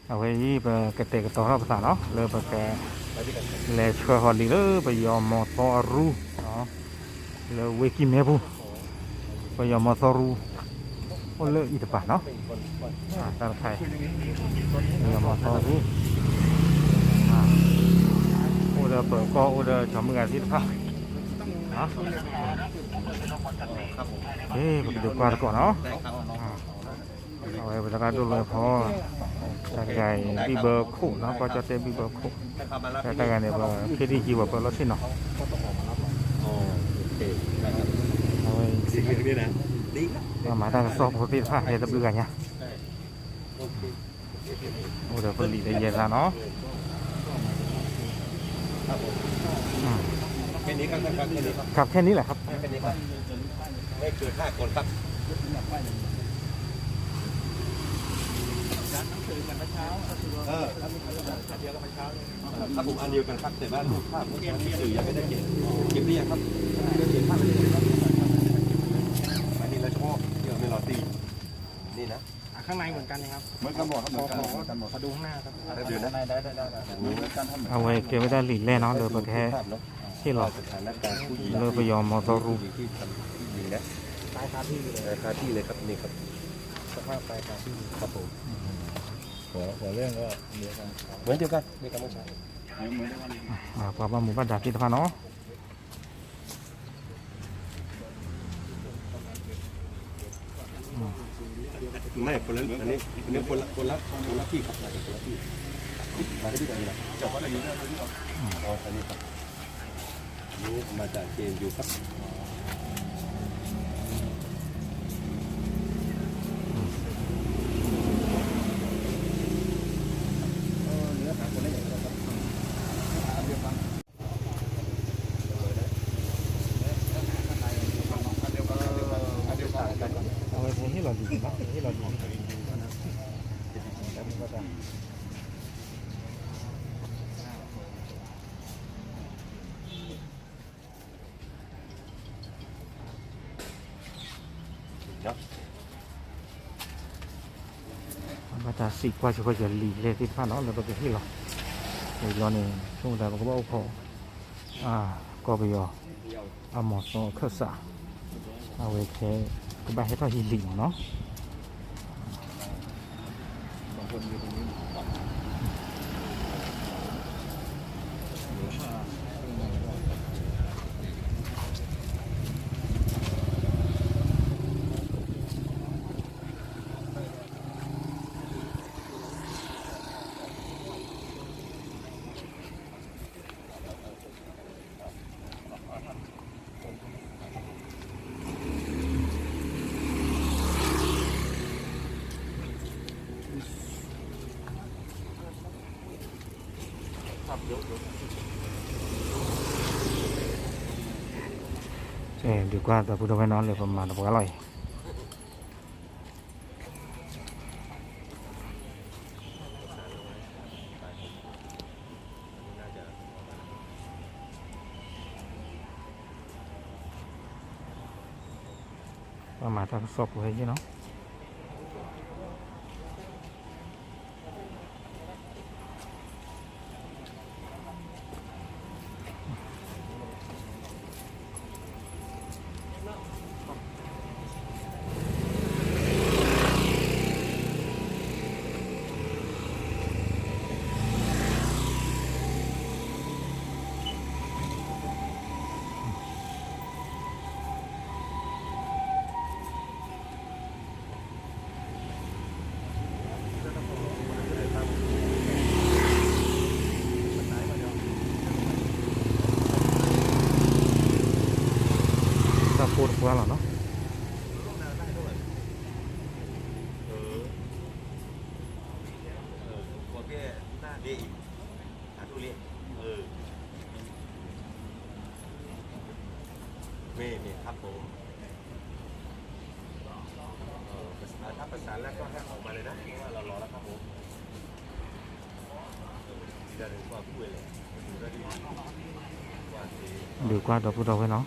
เอาไว้ไปกระเตะกระต่อรับภาษาเนาะเลยไปแกเลยช่วยฮอลลีเลยไปยอมมอทอรูเนาะเลยเวกิเมบุไปยอมมอทอรูโอ้เลยอีกป่ะเนาะตาไทยยอมมอทอรูโอ้เดอเปิดก็โอ้เดอชมมือกันที่ท่าเนาะเฮ้ยไปดูก่อนเนาะเอาไว้บรรยากาศดูเลยพอแต่ไงบีเบอร์คู่เนาะก็จะเต็มบีเบอร์คู่แต่ไงเนี่ยว่าเคดีจีว่าเปิดรถที่เนาะเอาไว้สิ่งนี้นะมาตั้งสอบปกติท่าเดี๋ยวจะดูกันเนี่ยโอ้เดี๋ยวผลิตได้เย็นแล้วเนาะแค่นี้ครับแค่นี้ครับ ครับแค่นี้แหละครับแค่นี้ครับไม่เกิน5 คนครับครับผมอันเดียวกันครับแต่ว่ารูปภาพสื่อยังไม่ได้เก็บหรือยังครับเก็บภาพไปเลยครับอันนี้เราชอบเกี่ยวกับเมโลดี้นี่นะข้างในเหมือนกันนะครับเหมือนกันหมดครับเหมือนกันหมด ขอดูข้างหน้าครับเดี๋ยวนะได้เอาไว้เก็บไว้ได้หลีกแล่เนาะเลยไปแค่ที่หลอกเลยไปยอมมอเตอร์รูที่ทำที่ยิงนะ ตายคาที่เลย คาที่เลยครับนี่ครับสภาพตายคาที่ครับผมหัวเรื่องก็เดียวกัน เหมือนเดียวกันมีการไม่ใช่ความว่าหมู่บ้านดาบพิธภัณฑ์เนาะไม่คนละอันนี้คนละที่ครับคนละที่มาที่ไหนล่ะเจ้าพ่ออะไรอยู่เนี่ยอ๋ออันนี้ครับนี่มาจากเกณฑ์อยู่ครับเนื้อหาคนละอย่างไรครับเอาไว้ที่เราดีนะที่เราดีมาจากสิกว่าจะจะหลีเลยที่ผ่านเนาะเราไปที่เราเดี๋ยวเราเนี่ยช่วงแต่เราก็บอกพอก็ไปยอเอาหมดโซ่เครื่องสาเอาไว้แค่ก็ไปให้ทอดหินหลิงเนาะดีกว่าแต่พูดไปนอนเลยประมาณอร่อยประมาณทั้งศพเลยเนาะพูดว่าหรอเนาะตัวแก่หน้าเดียอีกหาทุเรียนเมย์ครับผมถ้าประสานแล้วก็ให้ออกมาเลยนะเพราะว่าเรารอแล้วครับผมจะถึงว่าคุยเลยดีกว่าตัวพูดเอาไว้เนาะ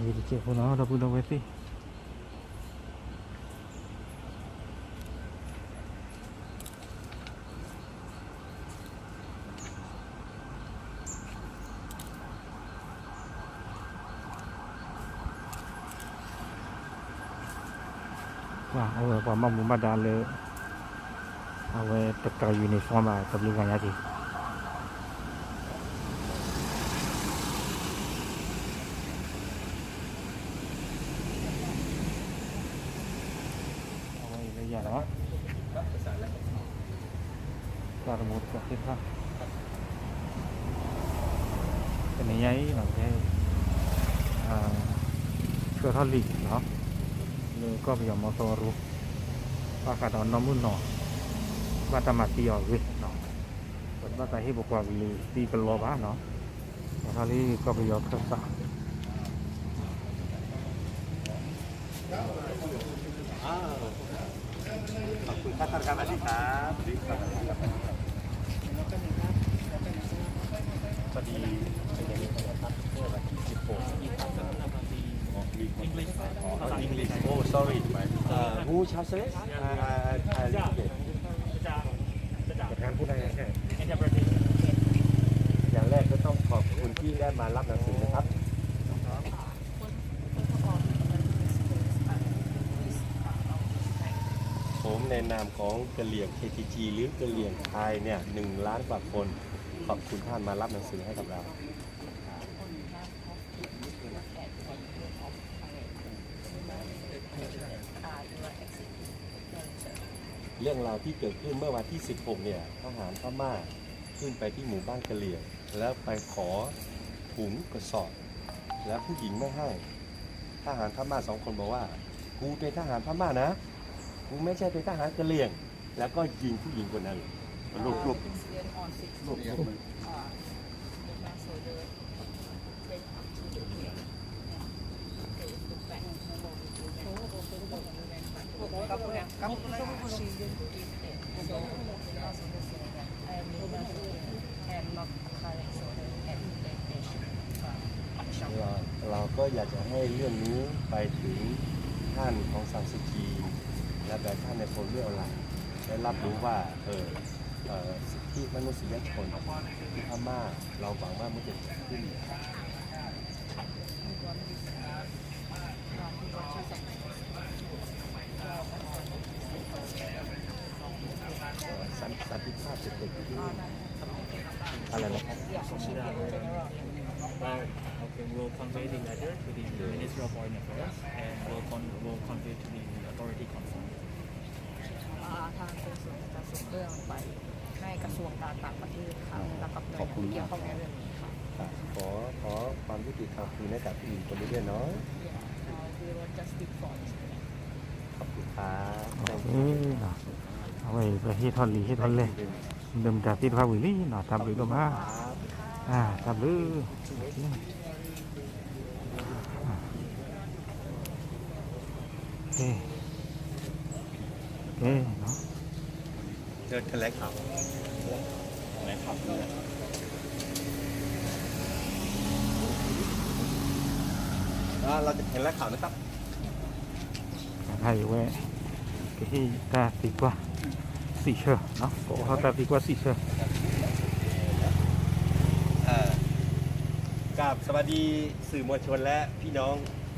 นี่ดิเจ็บพวกน้องเราพูดเอาไว้สิว่าเอาไว้ความมั่งมุ่งมั่นดานเลยเอาไว้ตะกายยูนิฟอร์มอะกับลูกงานยาจีเอาไว้ระยะเนาะ ครับภาษาอะไร การหมดกับที่พักเป็นยังไงหลังจากเชื่อท่อลีกเนาะเลยก็พยายามมาต่อรู้ว่าการนอนน้ำมุ่นหนอว่าตมาตีออกวิเนาะเป็นว่าแต่ให้บอกว่าวิตีเป็นโลบ้าเนาะแต่ท่านี้ก็พยายามศึกษา อ้าวขอบคุณครับท่านครับสวัสดีครับพอดีเป็นอย่างนี้นะครับเมื่อวันที่16English oh sorry who translate งานพูดได้แค่อย่างแรกก็ต้องขอบคุณที่ได้มารับหนังสือนะครับผมในนามของกะเหรี่ยง KTG หรือกะเหรี่ยงไทยเนี่ย1 ล้านกว่าคนขอบคุณท่านมารับหนังสือให้กับเราเรื่องราวที่เกิดขึ้นเมื่อวันที่16เนี่ยทหารพม่าขึ้นไปที่หมู่บ้านกะเหรี่ยงแล้วไปขอถุงกระสอบแล้วผู้หญิงไม่ให้ทหารพม่า2 คนบอกว่ากูเป็นทหารพม่านะกูไม่ใช่เป็นทหารกะเหรี่ยงแล้วก็ยิงผู้หญิงคนนั้นลูกเราก็อยากจะให้เรื่องนี้ไปถึงท่านของซานซูจีและแบบท่านในโซเชียลไลน์ได้รับรู้ว่าสิทธิมนุษยชนที่พม่าเราหวังว่ามันจะเกิดขึ้นสันติภาพจะเกิดขึ้นอะไรนะครับ Okay, we'll convey the letter to the Ministry of Foreign Affairs and we'll convey to the authority concerned. ทางกระทรวงจะส่งเรื่องไปให้กระทรวงการต่างประเทศค่ะแล้วก็หน่วยงานที่เกี่ยวข้องในเรื่องนี้ค่ะ ขอความยุติธรรมคืนให้กับผู้หญิงคนนี้ด้วยเนาะ We will just speak for this. ขอบคุณครับ เนาะเอาไว้ไปให้ทอนลีให้ทอนเลยเดิมจากที่พาวิลี่เนาะทำหรือก็มาทำหรือโอเคเนาะ เจอแถลงข่าวเราจะแถลงข่าวนะครับ hay quá cái ta tí qua xỉ sơ nó có họ ta tí qua xỉ sơ กับสวัสดีสื่อมวลชนและพี่น้อง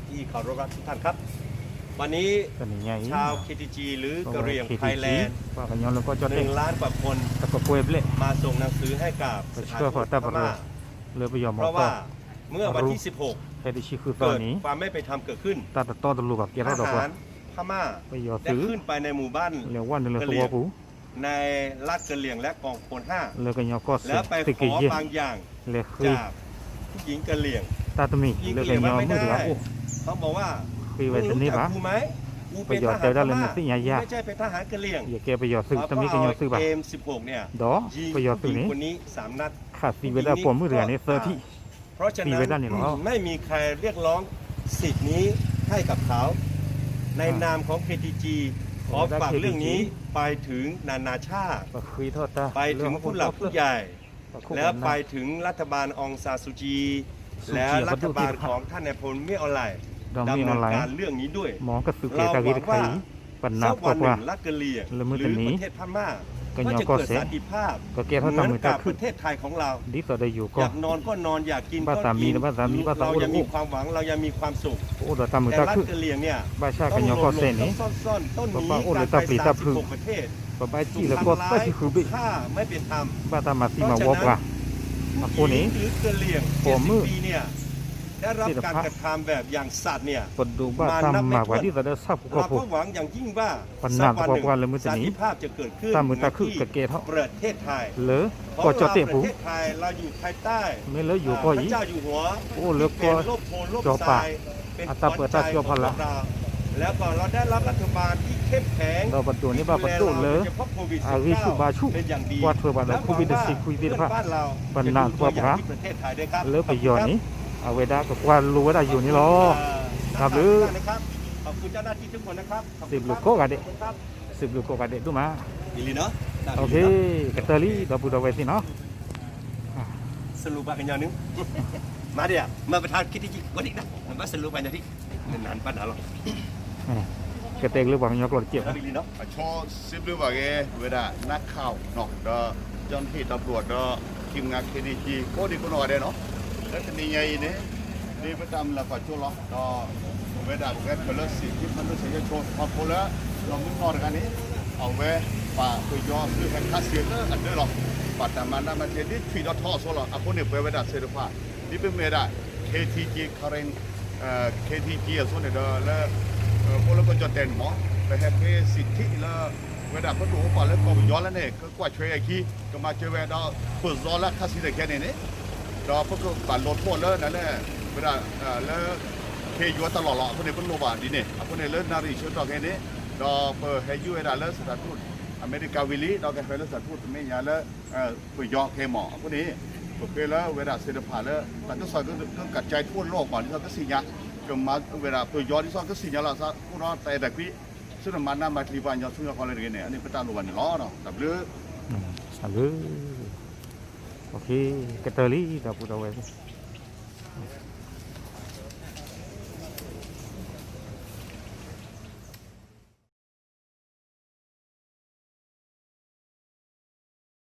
ที่เคารพรักทุกท่านครับ วันนี้ cái này nhảy ชาว KTG หรือกะเหรี่ยงไทยแลนด์ và cái nhóm nó có cho đây 1 ล้านกว่าคน ta có quê lệ มาส่งหนังสือให้กับสถานทูตพม่า lừa bây giờ เพ mà ราะว่า to เมื่อวันที่ cái đi chỉ khử 16 เกิด to ní ความไม่เป็นธรรมเกิดขึ้น ta to từ lục kia ท đó หาร rồi พม่า bây giờ ได้ xứ ขึ้นไปในหมู่บ้าน liều quan là Cái số cũ ในรัฐกะเหรี่ยงและกองพล lừa cái nhóm có 5 แล้วไป từ ข cái อ gì บางอย่าง lừa จา khơi กผู้หญิงกะเหรี่ยง ta tụi mình lừa cái nhóm mới được lắm เขาบอกว่า khi มึ về ง tin รู้ đi จัก bả กูไหมกู ไป เป็น หยอ ท ด หาร เตล พ ได้เลย ม่า นะสิยายา ไม่ใช่เป็นทหารกะเหรี่ยง giờ kia bây giờ xử tao mi cái nhóm xử เอ bả ม16เนี่ย đó ยิง bây giờ ผู้ xử หญิง ní คนนี้3 นัด ขาดสีเวลาผมมือเรือนี่เซอร์ที่ เพราะฉะ ปี นั้ ไว้ด้านนี้ น เหรอ ไม่มีใครเรียกร้องสิทธิ์นี้ให้กับเขา ในนามของ KTG ขอฝากเรื่องนี้ไปถึงนานาชาติ ก็คุยโทษตา ไปถึงผู้หลักผู้ใหญ่ แล้วไปถึงรัฐบาลองซานซูจี และ Suci รั apa ฐ tu บาล tidak ของท่านนายพลไม่ออนไลน์ dong ดำ mi เนิน online การเรื่องนี้ด้วย mong ke suke เรา ta หวั gi งว่า kai สั panna กวันห kwa นึ่งรัฐกะเหรี่ยง ละมือ หรือ นี้ ประเทศพม่า ก็ ก็ ยอ จะ ก็ เกิด เสร็จ สันติภาพ ก็แก้เขา เหมือน ทำมือ กั ตา บ ขึ้ ป น ระเทศไทยของเรา di to da yu อ ko ยากนอนก็นอนอยากกิน บ้า ก็ สามี กิน นะบ้าสามีบ้าสามี เรายังมีความหวังเรายังมีความสุข o da ta mu แต่ ta รัฐ ขึ้น กะเหรี่ยงเนี่ย ba sha ต้ ka อง nyo หล ko บ se ni ซ่อนต้น บ้า นี้ บ้าโอ้ การ เลย ไป ตาปีตาพลึง 36ประเทศ ba ba ถู chi ก la ko ทำ ta ร้าย chi khu ถู bi กฆ่าไม่เป็นธรรม ba ta ma si เพ ma ราะฉะ wo นั้น wa ผู้ ko หญิ ni งหรือกะเหรี่ยง ผมมือ 70 ปีเนี่ยได้รับการกระทำแบบอย่างสัตว์เนี่ย pedu ba ta ma wa di ta da sa ko เรา ko ก็หวังอย่างยิ่งว่า ปัญ สั หาก วันหนึ่ง บอกว่าเลยมือจะ สัน หนี ติภาพจะเกิดขึ้น ตามมือตาคือ ที่ กะเกะเท่า ประเทศไทย le เพราะ ko เรา cho ป te ระ pu เทศไทยเราอยู่ภายใต้ me le yu ko พระ yi เจ้าอยู่หัว โอ้เหลือ ที่เป็น ก็ โลกโพลโลก จอ ท ปาร ายเป็น อัตตาเปิดตาเชียวพละ ขวัญใจของพวกเราแล้วก็เราได้รับรัฐบาลที่เข้มแข็ง เราประตูนี่บ้าประตูเลย เฉพาะโควิด อาวิสุบาชุ เป็นอย่างดี ว่าเธอบ้านเรา และ โควิด หวังว่า สิคุยดี เพื่อน พะ บ้านเรา ปัญ จะ หา ดูตัวอย่าง พระ ที่ประเทศไทยด้วยครับ le pe yo ni a we da ko kwa lu da yu ni lo ครับหรือ นะครับขอบคุณเจ้าหน้าที่ทุกคนนะครับขอบ สิ คุ บ ณ ลูก ค โก รับ กะเด ขอบคุณครับ สิบลูกโกกะเดดูมา ดีเลยเนาะได้ โอเค ดีนะ กะเตลีda bu da we si no สรุปมากันอย่างนึง มาเดี๋ยวมาประธานคิดที่วันนี้นะมันมาสรุปมาอย่างที่นานปัญหาหรอก กะเตกlu bang yo ko jet ดีเนาะ ชอซิบหรือว่าไงเวลานักข่าวเนาะก็เจ้าหน้าที่ตำรวจก็ทีมงานเคดีจีก็ดีก็รอได้เนาะแล้วทีนี้ไงเนี่ยดีประจำแล้วก็ช่วยเราก็เวลาเวลาเป็นสิ่งที่มันต้องใช้โชว์พอพอแล้วเราไม่พอกันนี้เอาไว้ป่าไปย้อนซื้อแค่ค่าเสียเงินอันเดียวหรอกปัตตามันนั่นมันจะดิ้นฟีดท่อโซ่หรอกอ่ะคนเนี่ยไปเวลาเสียผ้านี่เป็นเวลา KTG current KTG ส่วนเนี่ยแล้วพวกเราก็จะเต้นหมอไปแฮปปี้สิทธิแล้วเวลาเขาดูก่อนแล้วก็ย้อนแล้วเนี่ยก็กว่าช่วยไอ้ขี้ก็มาเจอเวลาเปิดร้อนแล้วค่าสิทธิ์แค่นี้เนี่ยเราพวกก็ปั่นรถพวกแล้วนั่นแหละเวลาแล้วเคยอยู่ตลอดหรอกคนเนี่ยเป็นโลบานดีเนี่ยคนเนี่ยเลิศนารีชุดดอกแค่นี้เราเปิดให้ยูเวลาเลิศสถานทูตอเมริกาวิลลี่เราแค่เลิศสถานทูตไม่ยาแล้วไปยอเคหมอคนนี้โอเคแล้วเวลาเสด็จผ่านแล้วแต่ก็ซอยก็กระจายทั่วโลกก่อนที่เขาก็สิญญาก็มาเวลาไปย้อนที่ซอยก็สิญญาเราซะพวกเราแต่พี่ซึ่งมันน่ามาทีวันย้อนซึ่งเขาเลยเนี่ยอันนี้เป็นตาลวันล้อเนาะแต่เรื่อง Salut. Ok, Katali, da bu da we.